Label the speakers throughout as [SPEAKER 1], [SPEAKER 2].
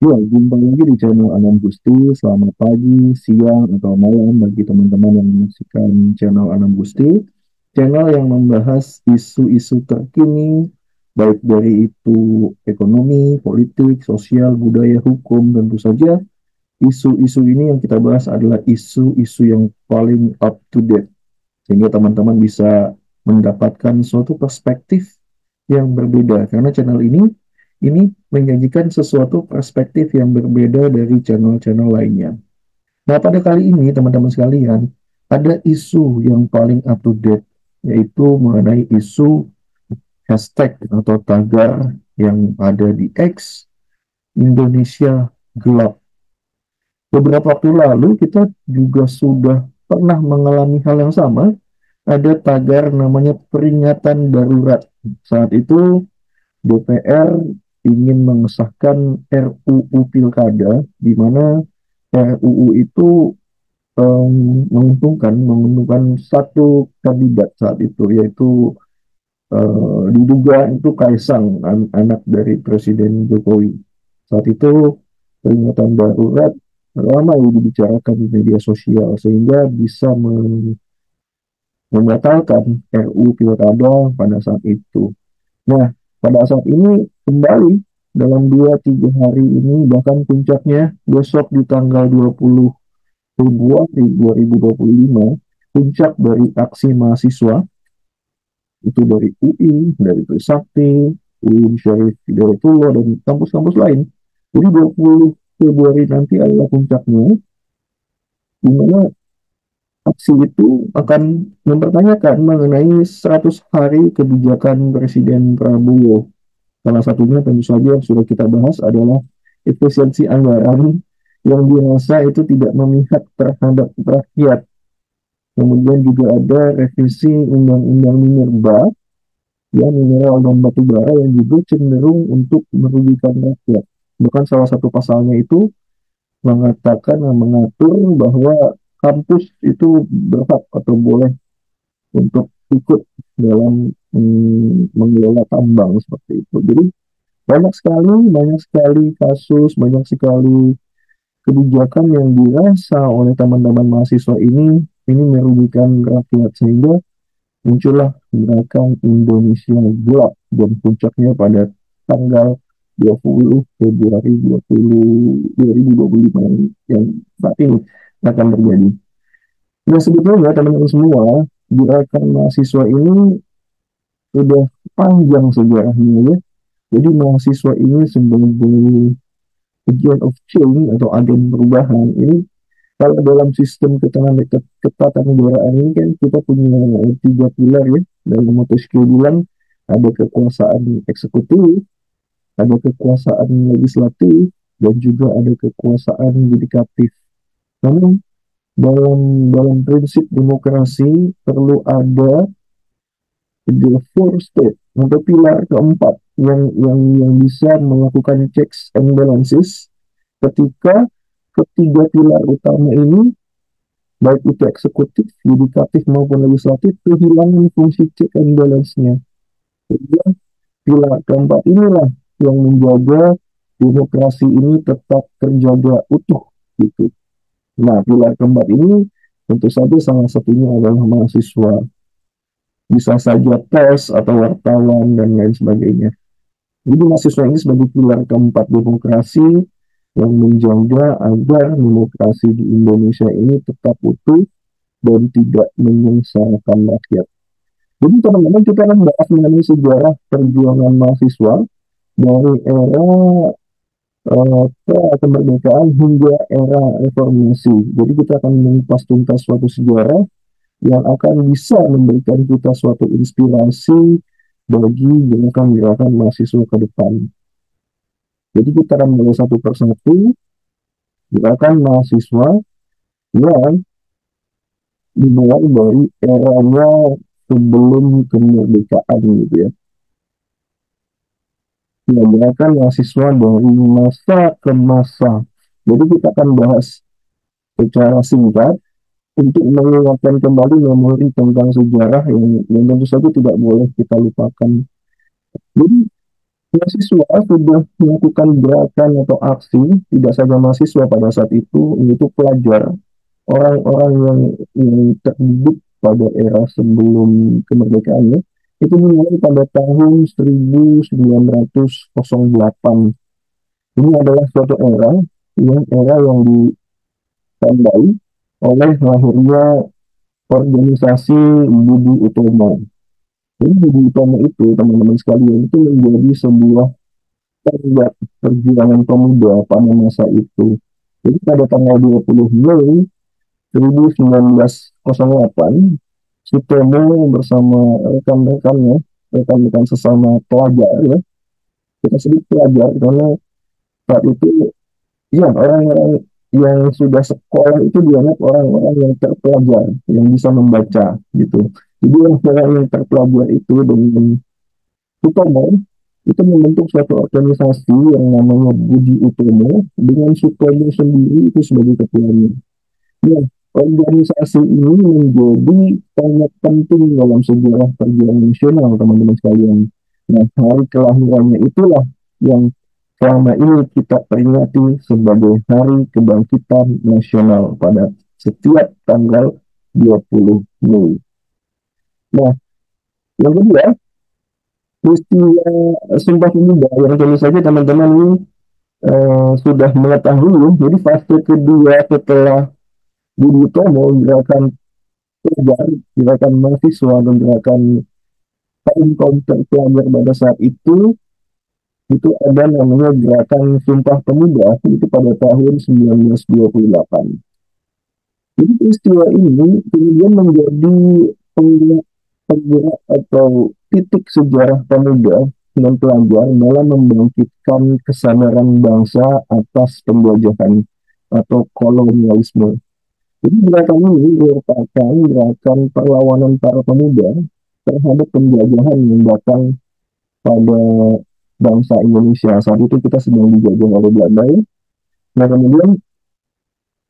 [SPEAKER 1] Ya, jumpa lagi di channel Anam Gusti. Selamat pagi, siang, atau malam bagi teman-teman yang menyaksikan channel Anam Gusti. Channel yang membahas isu-isu terkini, baik dari itu ekonomi, politik, sosial, budaya, hukum, tentu saja. Isu-isu ini yang kita bahas adalah isu-isu yang paling up to date, sehingga teman-teman bisa mendapatkan suatu perspektif yang berbeda karena channel ini menyajikan sesuatu perspektif yang berbeda dari channel-channel lainnya. Nah, pada kali ini teman-teman sekalian, ada isu yang paling up to date, yaitu mengenai isu hashtag atau tagar yang ada di X Indonesia Gelap. Beberapa waktu lalu kita juga sudah pernah mengalami hal yang sama, ada tagar namanya peringatan darurat. Saat itu DPR ingin mengesahkan RUU Pilkada, di mana RUU itu menguntungkan satu kandidat saat itu, yaitu diduga itu Kaisang, anak dari Presiden Jokowi. Saat itu peringatan darurat ramai dibicarakan di media sosial sehingga bisa membatalkan RUU Pilkada pada saat itu. Nah, pada saat ini kembali dalam 2-3 hari ini, bahkan puncaknya besok di tanggal 20 Februari 2025, puncak dari aksi mahasiswa itu dari UI, dari Trisakti, UIN Syarif Hidayatullah, dan kampus-kampus lain. Jadi 20 Februari nanti adalah puncaknya, di mana aksi itu akan mempertanyakan mengenai 100 hari kebijakan Presiden Prabowo. Salah satunya tentu saja yang sudah kita bahas adalah efisiensi anggaran yang dirasa itu tidak memihak terhadap rakyat. Kemudian juga ada revisi Undang-Undang Minerba, ya mineral dan batu bara yang juga cenderung untuk merugikan rakyat. Bahkan salah satu pasalnya itu mengatakan mengatur bahwa kampus itu berhak atau boleh untuk ikut dalam mengelola tambang seperti itu. Jadi banyak sekali kasus, banyak sekali kebijakan yang dirasa oleh teman-teman mahasiswa ini merugikan rakyat sehingga muncullah gerakan Indonesia Gelap dan puncaknya pada tanggal 20 Februari 2025 yang saat ini akan terjadi. Nah, sebetulnya teman-teman semua, gerakan mahasiswa ini sudah panjang sejarahnya ya. Jadi mahasiswa ini sebagai agent of change atau agen perubahan ini, kalau dalam sistem ketatanegaraan ini kan kita punya tiga pilar ya. Dalam Montesquieu bilang ada kekuasaan eksekutif, ada kekuasaan legislatif, dan juga ada kekuasaan yudikatif. Namun dalam dalam prinsip demokrasi perlu ada the four state atau pilar keempat yang bisa melakukan checks and balances ketika ketiga pilar utama ini, baik itu eksekutif, yudikatif maupun legislatif, kehilangan fungsi check and balance-nya. Jadi pilar keempat inilah yang menjaga demokrasi ini tetap terjaga utuh gitu. Nah, pilar keempat ini tentu saja salah satunya adalah mahasiswa. Bisa saja pers atau wartawan dan lain sebagainya. Jadi mahasiswa ini sebagai pilar keempat demokrasi yang menjaga agar demokrasi di Indonesia ini tetap utuh dan tidak menyengsarakan rakyat. Jadi teman-teman kita akan bahas mengenai sejarah perjuangan mahasiswa dari era pra kemerdekaan hingga era reformasi. Jadi kita akan mengupas tuntas suatu sejarah yang akan bisa memberikan kita suatu inspirasi bagi gerakan-gerakan mahasiswa ke depan. Jadi kita akan mulai satu persatu gerakan mahasiswa yang dimulai dari eranya sebelum kemerdekaan gitu ya. Ya, gerakan mahasiswa dari masa ke masa. Jadi kita akan bahas secara singkat untuk mengingatkan kembali memori tentang sejarah yang tentu saja tidak boleh kita lupakan. Jadi Mahasiswa sudah melakukan gerakan atau aksi, tidak saja mahasiswa pada saat itu, yaitu pelajar, orang-orang yang terdidik pada era sebelum kemerdekaannya, itu mulai pada tahun 1908. Ini adalah suatu era, era yang ditandai oleh lahirnya organisasi Budi Utomo. Jadi Budi Utomo itu, teman-teman sekalian, itu menjadi sebuah tonggak perjuangan pemuda pada masa itu. Jadi pada tanggal 20 Mei 1908, Sutomo bersama rekan-rekannya, rekan-rekan sesama pelajar ya, kita sebut pelajar karena saat itu ya orang-orang yang sudah sekolah itu dianggap orang-orang yang terpelajar, yang bisa membaca gitu. Jadi orang-orang yang terpelajar itu dengan Sutomo itu membentuk suatu organisasi yang namanya Budi Utomo dengan Sutomo sendiri itu sebagai ketuanya. Ya, organisasi ini menjadi sangat penting dalam sejarah perjuangan nasional, teman-teman sekalian. Nah, hari kelahirannya itulah yang selama ini kita peringati sebagai Hari Kebangkitan Nasional pada setiap tanggal 20 Mei. Nah, yang kedua, peristiwa Sumpah Pemuda yang tentu saja teman-teman ini sudah mengetahui. Jadi fase kedua setelah Budi Utomo, gerakan pelajar, gerakan mahasiswa dan gerakan kaum kaum terpelajar pada saat itu ada namanya gerakan Sumpah Pemuda itu pada tahun 1928. Jadi peristiwa ini kemudian menjadi penggerak atau titik sejarah pemuda dan pelajar dalam membangkitkan kesadaran bangsa atas penjajahan atau kolonialisme. Jadi gerakan ini merupakan gerakan perlawanan para pemuda terhadap penjajahan yang datang pada bangsa Indonesia. Saat itu kita sedang dijajah oleh Belanda ya. Nah kemudian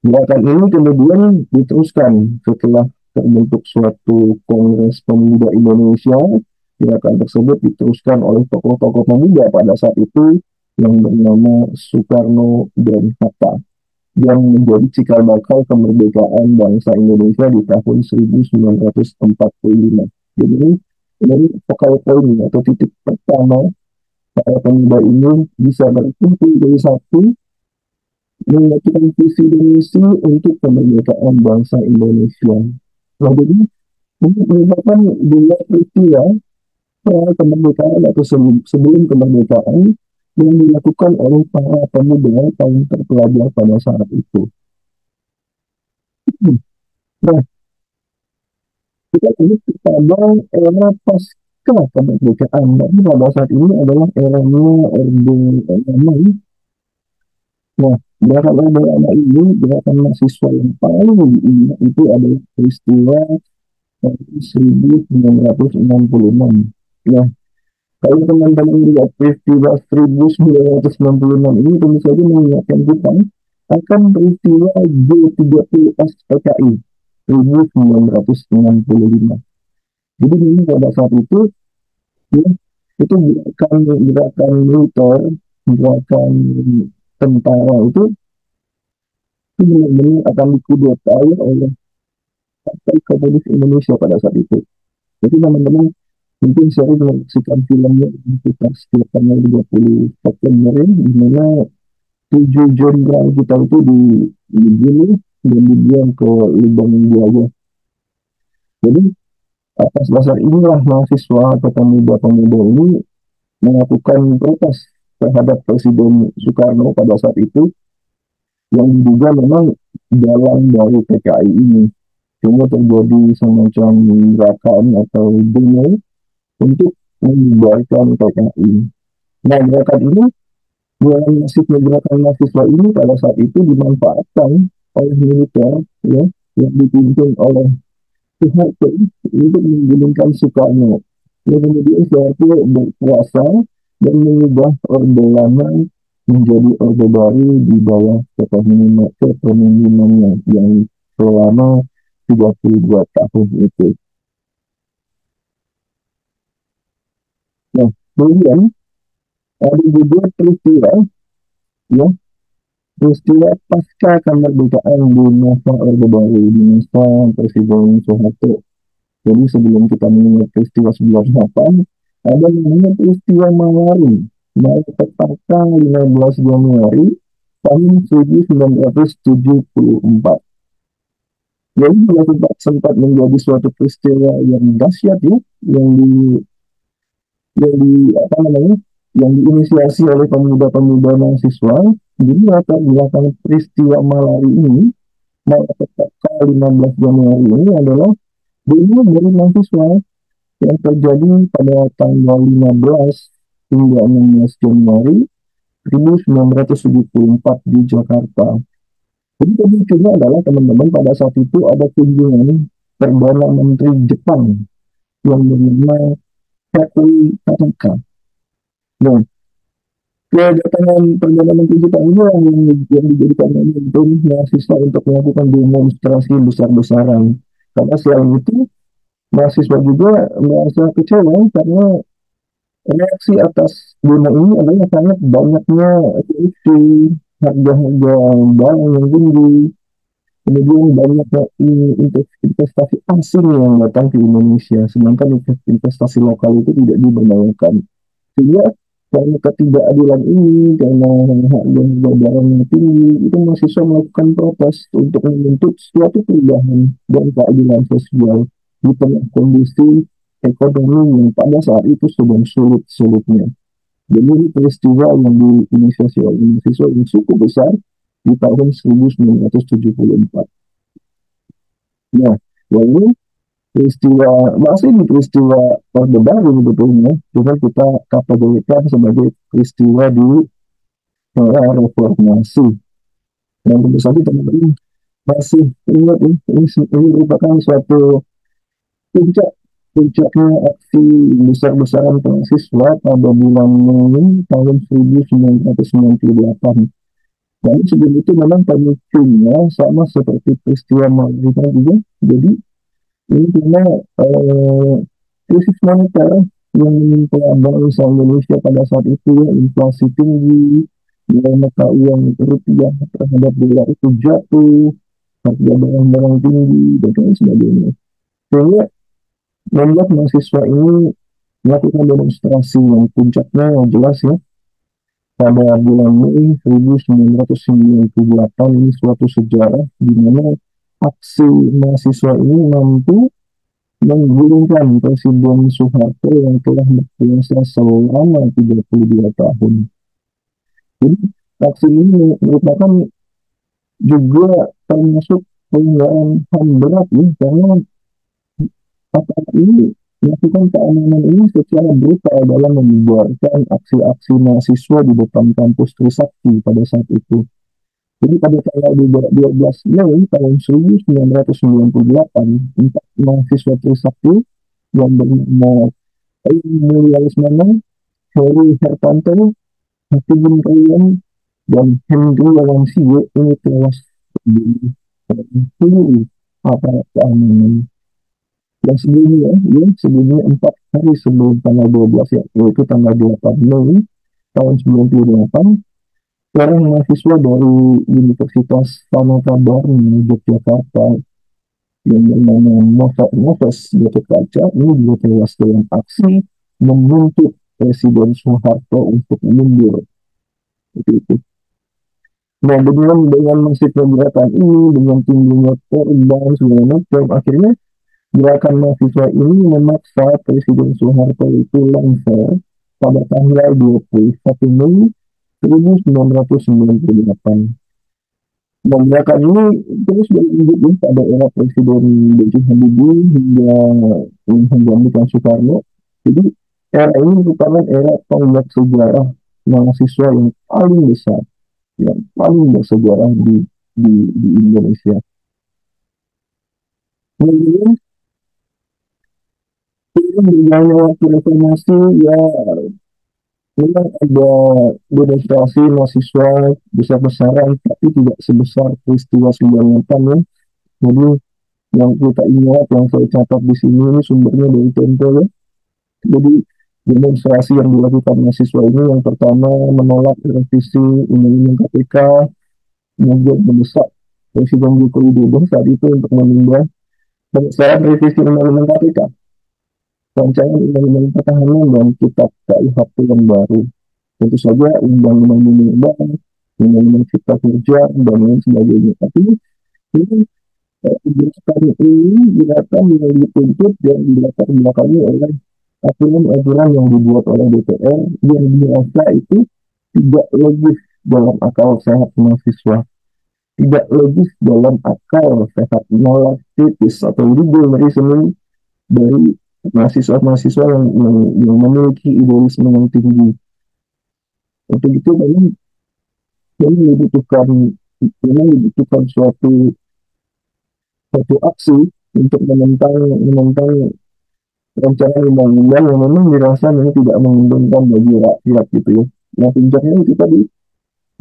[SPEAKER 1] gerakan ini kemudian diteruskan setelah terbentuk suatu Kongres Pemuda Indonesia. Gerakan tersebut diteruskan oleh tokoh-tokoh pemuda pada saat itu yang bernama Soekarno dan Hatta yang menjadi cikal bakal kemerdekaan bangsa Indonesia di tahun 1945. Jadi ini focal point atau titik pertama para pemuda ini bisa berkumpul dari satu menyatukan visi dan misi untuk kemerdekaan bangsa Indonesia. Nah, jadi ini merupakan dua peristiwa kemerdekaan atau sebelum kemerdekaan yang dilakukan oleh para pemuda kaum terpelajar pada saat itu. Nah, kita ini kepada era pasca kemerdekaan. Tapi pada saat ini adalah eranya Orde Lama. Nah, gerakan Orde Lama ini, gerakan mahasiswa yang paling ingat itu adalah peristiwa tahun 1966. Nah, kalau teman-teman lihat peristiwa 1966 ini tentu saja mengingatkan kita akan peristiwa G30S PKI 1965. Jadi ini pada saat itu ya, itu gerakan militer, gerakan tentara itu benar-benar akan dikudeta oleh Partai Komunis Indonesia pada saat itu. Jadi teman-teman mungkin saya menyaksikan filmnya kita setiap tanggal 20 September di mana 7 jenderal kita itu dibunuh dan dibuang ke lubang buaya. Jadi atas dasar inilah mahasiswa atau pemuda-pemuda ini melakukan protes terhadap Presiden Soekarno pada saat itu yang diduga memang dalam dari PKI ini. Sehingga terjadi semacam gerakan atau demo untuk membubarkan PKI. Nah, gerakan ini, gerakan mahasiswa ini pada saat itu dimanfaatkan oleh militer ya, yang dipimpin oleh Soeharto untuk menggulingkan Soekarno. Dan kemudian Soeharto berkuasa dan mengubah Orde Lama menjadi Orde Baru di bawah kepemimpinannya yang selama 32 tahun itu. Nah, kemudian Ada juga peristiwa, ya, peristiwa pasca kemerdekaan di masa Orde Baru, di masa Presiden Soeharto. Jadi sebelum kita mengingat peristiwa 98, ada namanya peristiwa Malawi. Malapetaka 15 Januari tahun 1974. Jadi sempat menjadi suatu peristiwa yang dahsyat, ya, yang di apa namanya, yang diinisiasi oleh pemuda-pemuda mahasiswa. Jadi latar belakang peristiwa Malawi ini, malapetaka 15 Januari ini adalah demo dari mahasiswa yang terjadi pada tanggal 15 hingga 16 Januari 1974 di Jakarta. Jadi pemicunya adalah, teman-teman, pada saat itu ada kunjungan Perdana Menteri Jepang yang bernama Hatori Tanaka. Nah, kedatangan Perdana Menteri Jepang ini yang dijadikan momentum mahasiswa untuk melakukan demonstrasi besar-besaran. Karena selain itu, mahasiswa juga merasa kecewa karena reaksi atas demo ini adalah sangat banyaknya isu, harga-harga barang yang tinggi, kemudian banyaknya investasi asing yang datang ke Indonesia, sedangkan investasi lokal itu tidak diberdayakan. Sehingga karena ketidakadilan ini, karena harga barang yang tinggi, itu mahasiswa melakukan protes untuk menuntut suatu perubahan dan keadilan sosial di tengah kondisi ekonomi yang pada saat itu sedang sulit-sulitnya. Jadi ini peristiwa yang diinisiasi oleh mahasiswa yang cukup besar di tahun 1974. Nah, lalu peristiwa, masih di peristiwa Orde Baru sebetulnya, cuma kita kategorikan sebagai peristiwa di era reformasi. Dan tentu saja teman-teman masih ingat ini merupakan suatu puncak puncaknya aksi besar-besaran mahasiswa pada bulan Mei tahun 1998. Dan sebelum itu memang pemicunya sama seperti peristiwa Malaysia juga. Jadi ini karena krisis moneter yang menimpa bangsa Indonesia pada saat itu, ya, inflasi tinggi, nilai mata uang rupiah terhadap dolar itu jatuh, harga barang-barang tinggi, dan lain sebagainya. Sehingga membuat mahasiswa ini melakukan demonstrasi yang puncaknya yang jelas, ya, pada bulan Mei 1998. Ini suatu sejarah di mana aksi mahasiswa ini mampu menggulingkan Presiden Soeharto yang telah berkuasa selama 32 tahun. Jadi aksi ini merupakan juga termasuk pelanggaran HAM berat, ya, karena aparat ini melakukan keamanan ini secara brutal dalam membubarkan aksi-aksi mahasiswa di depan kampus Trisakti pada saat itu. Jadi pada tanggal 12 Mei tahun 1998, empat mahasiswa Trisakti yang bernama Ayu Mulia Lesmana, Heri Hertanto, Hakim Ryan, dan Hendri Wawangsiyo ini tewas dibunuh aparat keamanan. Yang sebelumnya, ya, sebelumnya 4 hari sebelum tanggal 12, ya, yaitu tanggal 8 Mei tahun 98, seorang mahasiswa dari Universitas Tanatabarni Yogyakarta yang bernama Moses Gatot Kaca ini juga tewas dalam aksi menuntut Presiden Soeharto untuk mundur. Itu. Nah, dengan masifnya gerakan ini, dengan tingginya korban segala macam, akhirnya gerakan mahasiswa ini memaksa Presiden Soeharto itu lengser pada tanggal 21 Mei 1998. Dan gerakan ini terus berlanjut pada era Presiden B.J. Habibie hingga bukan Soekarno. Jadi era ini merupakan era tonggak sejarah mahasiswa yang paling besar, yang paling bersejarah di Indonesia. Kemudian berjalannya waktu reformasi, ya, memang ada demonstrasi mahasiswa besar-besaran, tapi tidak sebesar peristiwa 98, ya. Jadi yang kita ingat, yang saya catat di sini, ini sumbernya dari Tempo, ya. Jadi Demonstrasi yang dilakukan mahasiswa ini yang pertama menolak revisi Undang-Undang KPK, kemudian mendesak Presiden Joko Widodo saat itu untuk menunda pengesahan revisi Undang-Undang KPK, rancangan Undang-Undang Pertahanan dan Kitab KUHP yang baru. Tentu saja Undang-Undang Minerba, Undang-Undang Cipta Kerja, dan lain sebagainya. Tapi ini gerakan yang dituntut dan dilatar belakangi oleh aturan-aturan yang dibuat oleh DPR yang dirasa itu tidak logis dalam akal sehat mahasiswa, tidak logis dalam akal sehat nalar kritis atau legal reasoning dari mahasiswa-mahasiswa yang memiliki idealisme yang tinggi. Untuk itu memang dibutuhkan memang dibutuhkan suatu aksi untuk menentang menentang rancangan undang-undang yang memang dirasa memang tidak menguntungkan bagi rakyat gitu ya. Nah, puncaknya itu tadi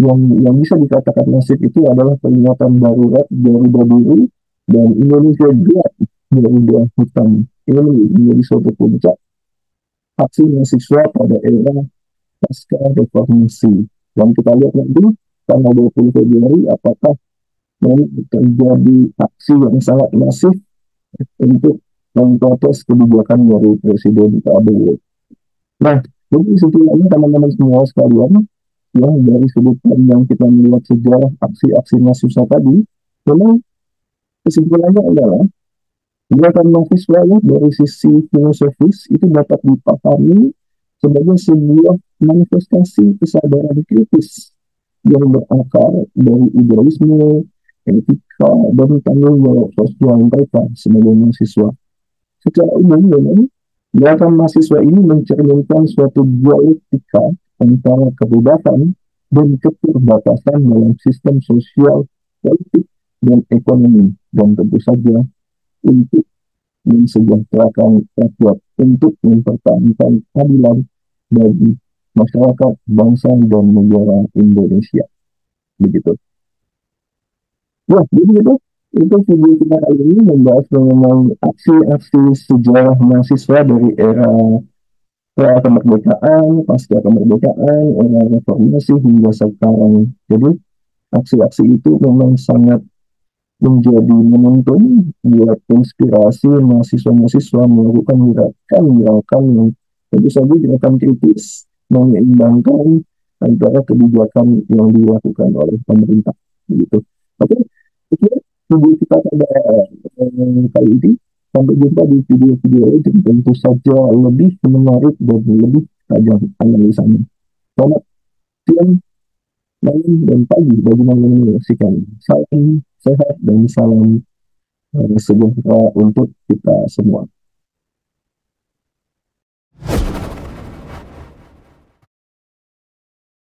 [SPEAKER 1] yang bisa dikatakan masif itu adalah peringatan darurat Garuda Biru dan Indonesia Gelap Garuda Hitam. Ini menjadi suatu puncak aksi mahasiswa pada era pasca reformasi. Dan kita lihat nanti tanggal 20 Februari apakah memang terjadi aksi yang sangat masif untuk memprotes kebijakan dari Presiden Prabowo. Nah, jadi kesimpulannya teman-teman semua sekalian, ya dari sudut pandang kita melihat sejarah aksi-aksi mahasiswa tadi, memang kesimpulannya adalah gerakan mahasiswa ya, dari sisi filosofis itu dapat dipahami sebagai sebuah manifestasi kesadaran kritis yang berakar dari idealisme, etika, dan tanggung jawab sosial mereka sebagai mahasiswa. Secara umum memang gerakan mahasiswa ini mencerminkan suatu dialektika antara kebebasan dan keterbatasan dalam sistem sosial, politik, dan ekonomi. Dan tentu saja untuk mensejahterakan rakyat, untuk mempertahankan keadilan bagi masyarakat, bangsa, dan negara Indonesia. Begitu. Ya, jadi itu video kita kali ini membahas mengenai aksi-aksi sejarah mahasiswa dari era pra kemerdekaan, pasca kemerdekaan, era reformasi hingga sekarang. Jadi aksi-aksi itu memang sangat menjadi momentum buat inspirasi mahasiswa-mahasiswa melakukan gerakan-gerakan yang tentu saja gerakan kritis menyeimbangkan antara kebijakan yang dilakukan oleh pemerintah. Begitu. Oke, sekian video kita pada kali ini. Sampai jumpa di video-video lain yang tentu saja lebih menarik dan lebih tajam analisanya. Selamat siang, malam, dan pagi bagi yang menyaksikan. Salam sehat dan salam sejahtera untuk kita semua.